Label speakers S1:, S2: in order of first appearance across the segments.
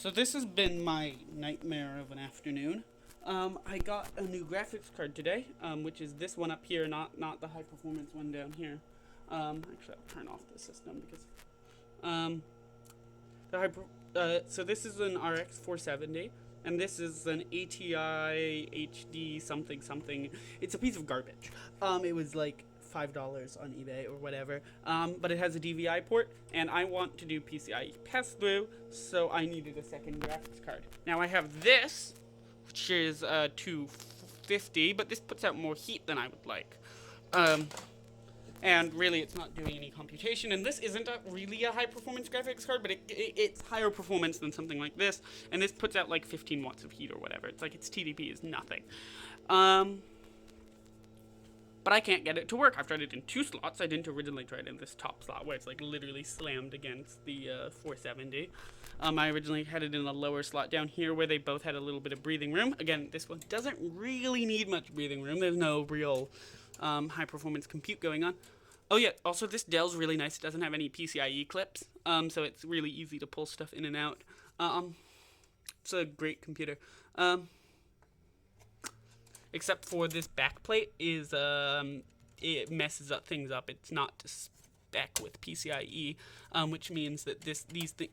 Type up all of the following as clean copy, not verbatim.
S1: So this has been my nightmare of an afternoon. I got a new graphics card today, which is this one up here, not the high performance one down here. Actually, I'll turn off the system because um, so this is an RX 470, and this is an ATI HD something something. It's a piece of garbage. It was like $5 on eBay or whatever. But it has a DVI port, and I want to do PCIe pass through, so I needed a second graphics card. Now I have this, which is 250, but this puts out more heat than I would like. And really, it's not doing any computation. And this isn't really a high-performance graphics card, but it's higher performance than something like this. And this puts out like 15 watts of heat or whatever. It's like its TDP is nothing. But I can't get it to work. I've tried it in 2 slots. I didn't originally try it in this top slot where it's like literally slammed against the 470. I originally had it in a lower slot down here where they both had a little bit of breathing room. Again, this one doesn't really need much breathing room. There's no real high performance compute going on. Oh yeah, also this Dell's really nice. It doesn't have any PCIe clips, so it's really easy to pull stuff in and out. It's a great computer. Except for this backplate is it messes up things up. It's not to spec with PCIe, which means that these things,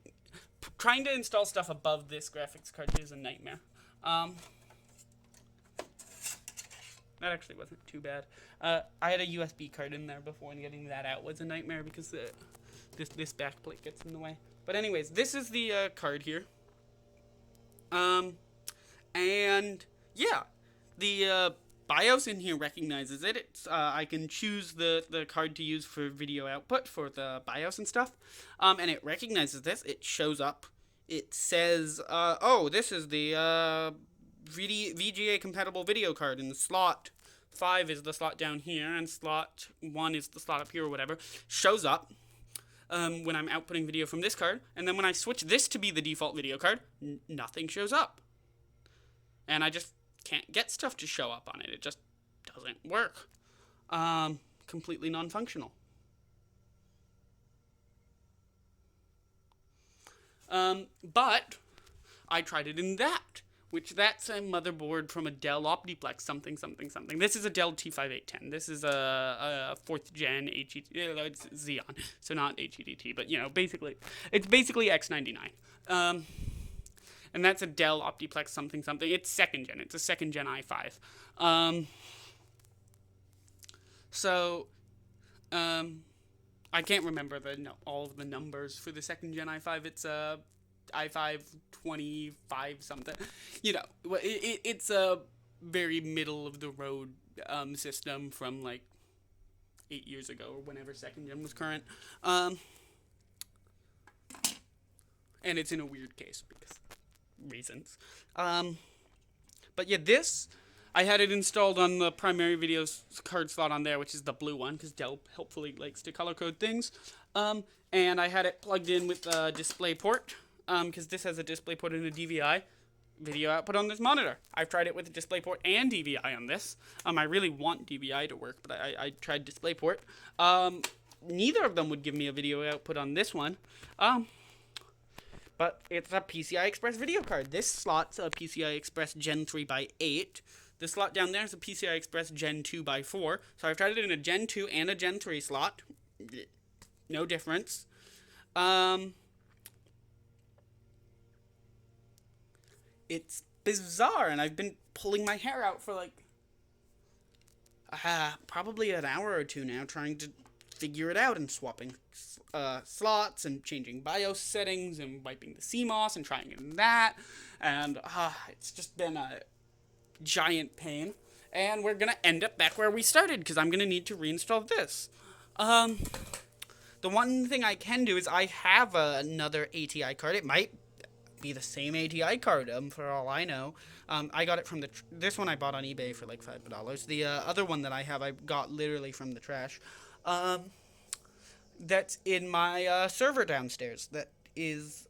S1: trying to install stuff above this graphics card is a nightmare. That actually wasn't too bad. I had a USB card in there before, and getting that out was a nightmare because this backplate gets in the way. But anyways, this is the card here. And yeah, the BIOS in here recognizes it. It's I can choose the card to use for video output for the BIOS and stuff. And it recognizes this. It shows up. It says, oh, this is the VGA compatible video card, and the slot 5 is the slot down here, and slot 1 is the slot up here or whatever. Shows up when I'm outputting video from this card, and then when I switch this to be the default video card, nothing shows up. And I just can't get stuff to show up on it. It just doesn't work. Completely non-functional. But I tried it in that, which that's a motherboard from a Dell Optiplex something something something. This is a Dell T5810. This is a 4th gen HED. It's Xeon, so not HEDT, but basically it's basically X99. And that's a Dell Optiplex something something. It's 2nd gen. It's a 2nd gen i5. I can't remember all of the numbers for the 2nd gen i5. It's i5 25 something. It's a very middle of the road system from like 8 years ago or whenever 2nd gen was current. And it's in a weird case because reasons. But yeah, I had it installed on the primary video card slot on there, which is the blue one, because Dell helpfully likes to color code things. And I had it plugged in with a display port, because this has a display port and a DVI video output on this monitor. I've tried it with a display port and DVI on this. I really want DVI to work, but I tried display port. Neither of them would give me a video output on this one. But it's a PCI Express video card. This slot's a PCI Express Gen 3 by 8. The slot down there is a PCI Express Gen 2 by 4. So I've tried it in a Gen 2 and a Gen 3 slot. No difference. It's bizarre, and I've been pulling my hair out for like probably an hour or two now, trying to figure it out and swapping slots and changing BIOS settings and wiping the CMOS and trying it in that, and it's just been a giant pain. And we're gonna end up back where we started because I'm gonna need to reinstall this. The one thing I can do is I have another ATI card. It might be the same ATI card, for all I know. I got it from this one I bought on eBay for like $5. The other one that I have, I got literally from the trash. That's in my server downstairs. That is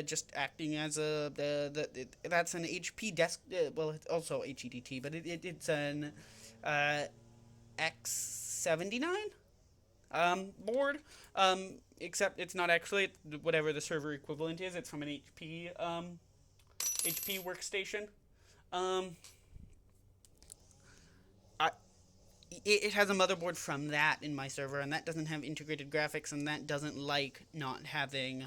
S1: just acting as that's an HP desk. Well, it's also HEDT, but it's an X79 board. Except it's not actually whatever the server equivalent is. It's from an HP HP workstation. Um, I, it has a motherboard from that in my server, and that doesn't have integrated graphics, and that doesn't like not having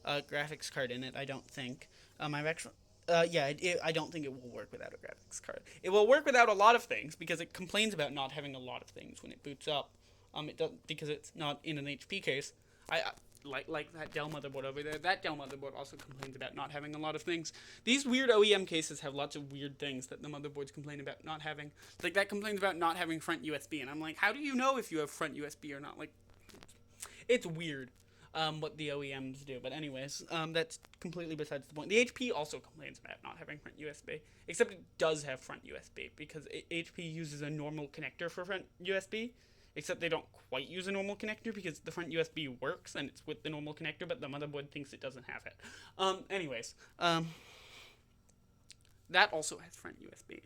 S1: a graphics card in it, I don't think. I've actually... I don't think it will work without a graphics card. It will work without a lot of things, because it complains about not having a lot of things when it boots up. It doesn't, because it's not in an HP case. I like that Dell motherboard over there. That Dell motherboard also complains about not having a lot of things. These weird OEM cases have lots of weird things that the motherboards complain about not having. Like, that complains about not having front USB, and I'm like, how do you know if you have front USB or not? Like, it's weird. What the OEMs do. But anyways, that's completely besides the point. The HP also complains about not having front USB, except it does have front USB, because HP uses a normal connector for front USB, except they don't quite use a normal connector, because the front USB works, and it's with the normal connector, but the motherboard thinks it doesn't have it. That also has front USB.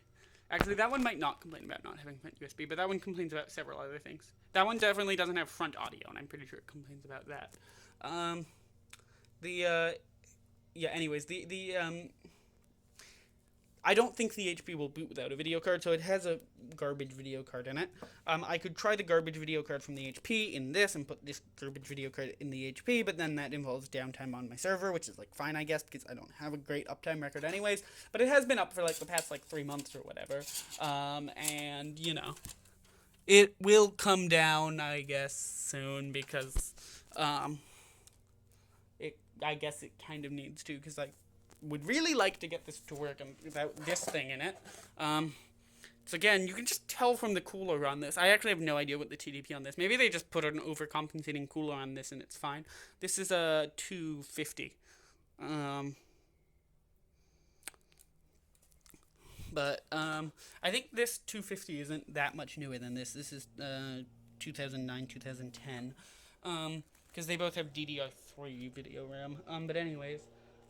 S1: Actually, that one might not complain about not having front USB, but that one complains about several other things. That one definitely doesn't have front audio, and I'm pretty sure it complains about that. I don't think the HP will boot without a video card, so it has a garbage video card in it. I could try the garbage video card from the HP in this and put this garbage video card in the HP, but then that involves downtime on my server, which is, like, fine, I guess, because I don't have a great uptime record anyways. But it has been up for, like, the past, 3 months or whatever. And, it will come down, I guess, soon, because, I guess it kind of needs to, because I would really like to get this to work without this thing in it. So again, you can just tell from the cooler on this. I actually have no idea what the TDP on this. Maybe they just put an overcompensating cooler on this and it's fine. This is a 250. I think this 250 isn't that much newer than this. This is 2009, 2010. Because they both have DDR3 video RAM. But anyways,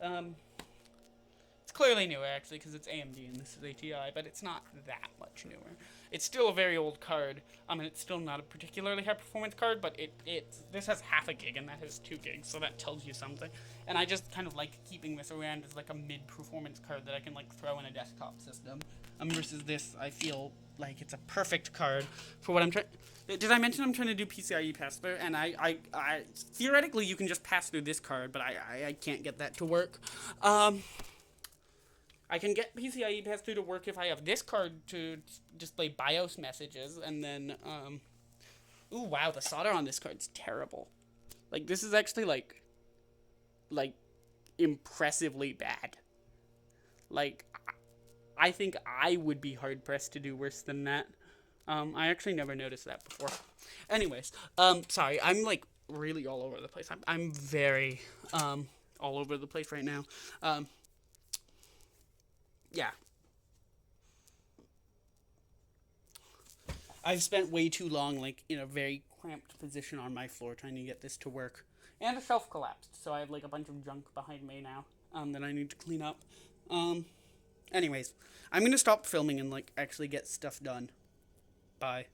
S1: it's clearly newer, actually, because it's AMD and this is ATI, but it's not that much newer. It's still a very old card. And it's still not a particularly high-performance card, but this has half a gig, and that has 2 gigs, so that tells you something. And I just kind of like keeping this around as, like, a mid-performance card that I can, like, throw in a desktop system. Versus this, I feel like it's a perfect card for what I'm trying... Did I mention I'm trying to do PCIe pass-through? And I theoretically, you can just pass through this card, but I can't get that to work. I can get PCIe pass-through to work if I have this card to display BIOS messages, and then, ooh, wow, the solder on this card's terrible. Like, this is actually, like, impressively bad. Like, I think I would be hard-pressed to do worse than that. I actually never noticed that before. Anyways, sorry, I'm, like, really all over the place. I'm very, all over the place right now. Yeah. I've spent way too long, like, in a very cramped position on my floor trying to get this to work. And the shelf collapsed, so I have, like, a bunch of junk behind me now, that I need to clean up. Anyways, I'm gonna stop filming and, like, actually get stuff done. Bye.